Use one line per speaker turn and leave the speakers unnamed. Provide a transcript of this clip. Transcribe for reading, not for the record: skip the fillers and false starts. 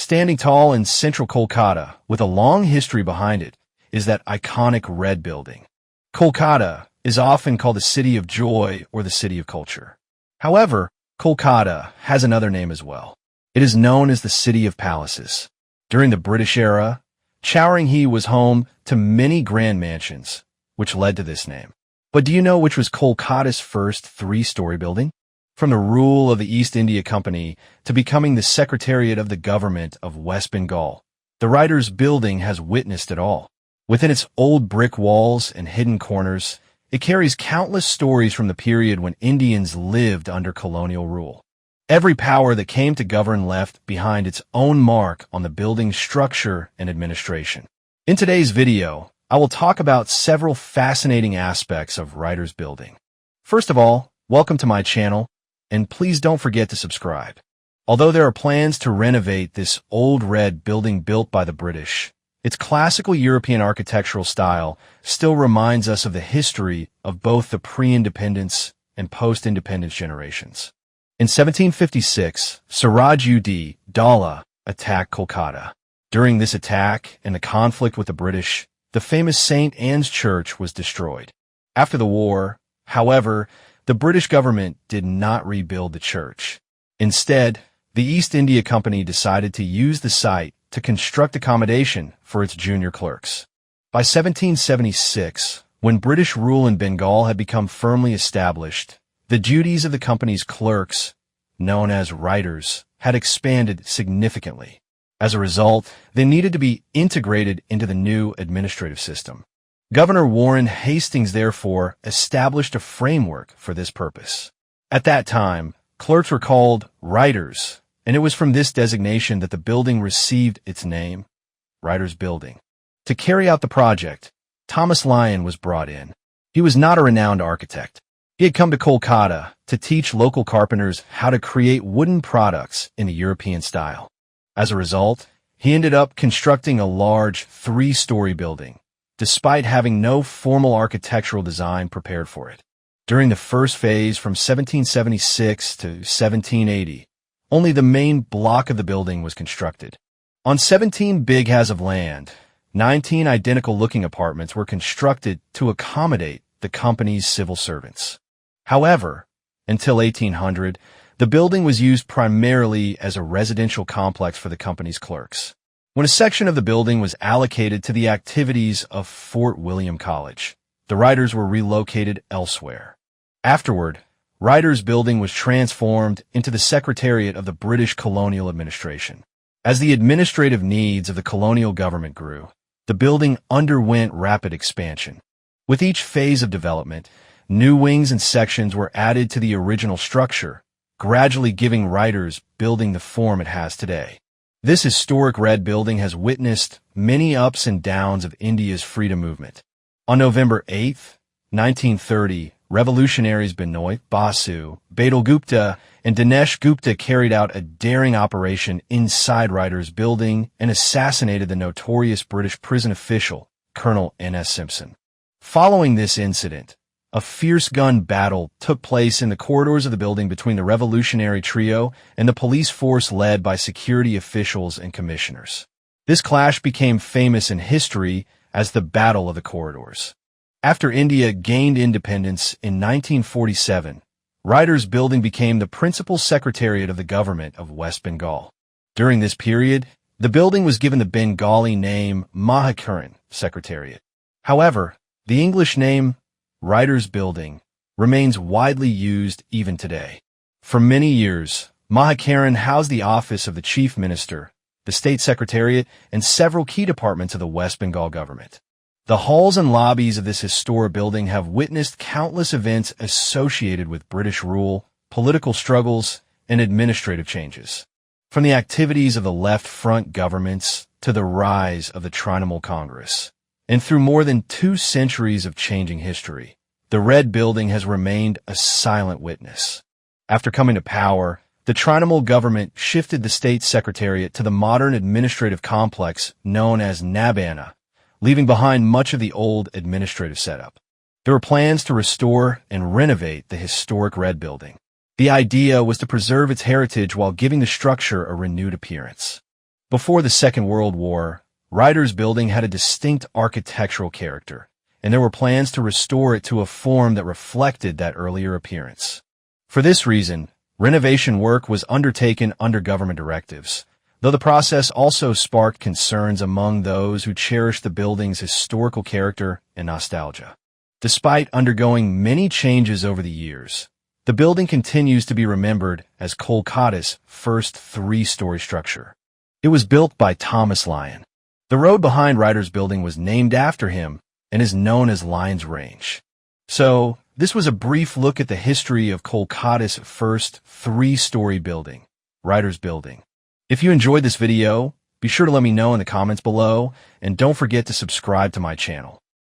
Standing tall in central Kolkata, with a long history behind it, is that iconic red building. Kolkata is often called the City of Joy or the City of Culture. However, Kolkata has another name as well. It is known as the City of Palaces. During the British era, Chara was home to many grand mansions, which led to this name. But do you know which was Kolkata's first three-story building? From the rule of the East India Company to becoming the Secretariat of the Government of West Bengal, the Writers' Building has witnessed it all. Within its old brick walls and hidden corners, it carries countless stories from the period when Indians lived under colonial rule. Every power that came to govern left behind its own mark on the building's structure and administration. In today's video, I will talk about several fascinating aspects of Writers' Building. First of all, welcome to my channel, and please don't forget to subscribe. Although there are plans to renovate this old red building built by the British, its classical European architectural style still reminds us of the history of both the pre-independence and post-independence generations. In 1756, Siraj-ud-Daulah attacked Kolkata. During this attack and the conflict with the British, the famous St. Anne's Church was destroyed. After the war, however, the British government did not rebuild the church. Instead, the East India Company decided to use the site to construct accommodation for its junior clerks. By 1776, when British rule in Bengal had become firmly established, the duties of the company's clerks, known as writers, had expanded significantly. As a result, they needed to be integrated into the new administrative system. Governor Warren Hastings, therefore, established a framework for this purpose. At that time, clerks were called writers, and it was from this designation that the building received its name, Writers' Building. To carry out the project, Thomas Lyon was brought in. He was not a renowned architect. He had come to Kolkata to teach local carpenters how to create wooden products in the European style. As a result, he ended up constructing a large three-story building, despite having no formal architectural design prepared for it. During the first phase from 1776 to 1780, only the main block of the building was constructed. On 17 big has of land, 19 identical-looking apartments were constructed to accommodate the company's civil servants. However, until 1800, the building was used primarily as a residential complex for the company's clerks. When a section of the building was allocated to the activities of Fort William College, the writers were relocated elsewhere. Afterward, Writers' Building was transformed into the Secretariat of the British Colonial Administration. As the administrative needs of the colonial government grew, the building underwent rapid expansion. With each phase of development, new wings and sections were added to the original structure, gradually giving Writers' Building the form it has today. This historic red building has witnessed many ups and downs of India's freedom movement. On November 8, 1930, revolutionaries Binoy Basu, Badal Gupta, and Dinesh Gupta carried out a daring operation inside Writers' Building and assassinated the notorious British prison official, Colonel N.S. Simpson. Following this incident, a fierce gun battle took place in the corridors of the building between the revolutionary trio and the police force led by security officials and commissioners. This clash became famous in history as the Battle of the Corridors. After India gained independence in 1947, Writers' Building became the principal secretariat of the government of West Bengal. During this period, the building was given the Bengali name Mahakaran Secretariat. However, the English name Writers' Building remains widely used even today. For many years, Mahakaran housed the office of the Chief Minister, the State Secretariat, and several key departments of the West Bengal government. The halls and lobbies of this historic building have witnessed countless events associated with British rule, political struggles, and administrative changes. From the activities of the left-front governments to the rise of the Trinamool Congress. And through more than 2 centuries of changing history, the Red Building has remained a silent witness. After coming to power, the Trinamool government shifted the state secretariat to the modern administrative complex known as Nabana, leaving behind much of the old administrative setup. There were plans to restore and renovate the historic Red Building. The idea was to preserve its heritage while giving the structure a renewed appearance. Before the Second World War, Ryder's Building had a distinct architectural character, and there were plans to restore it to a form that reflected that earlier appearance. For this reason, renovation work was undertaken under government directives, though the process also sparked concerns among those who cherished the building's historical character and nostalgia. Despite undergoing many changes over the years, the building continues to be remembered as Kolkata's first three-story structure. It was built by Thomas Lyon. The road behind Ryder's Building was named after him and is known as Lyon's Range. So, this was a brief look at the history of Kolkata's first three-story building, Ryder's Building. If you enjoyed this video, be sure to let me know in the comments below, and don't forget to subscribe to my channel.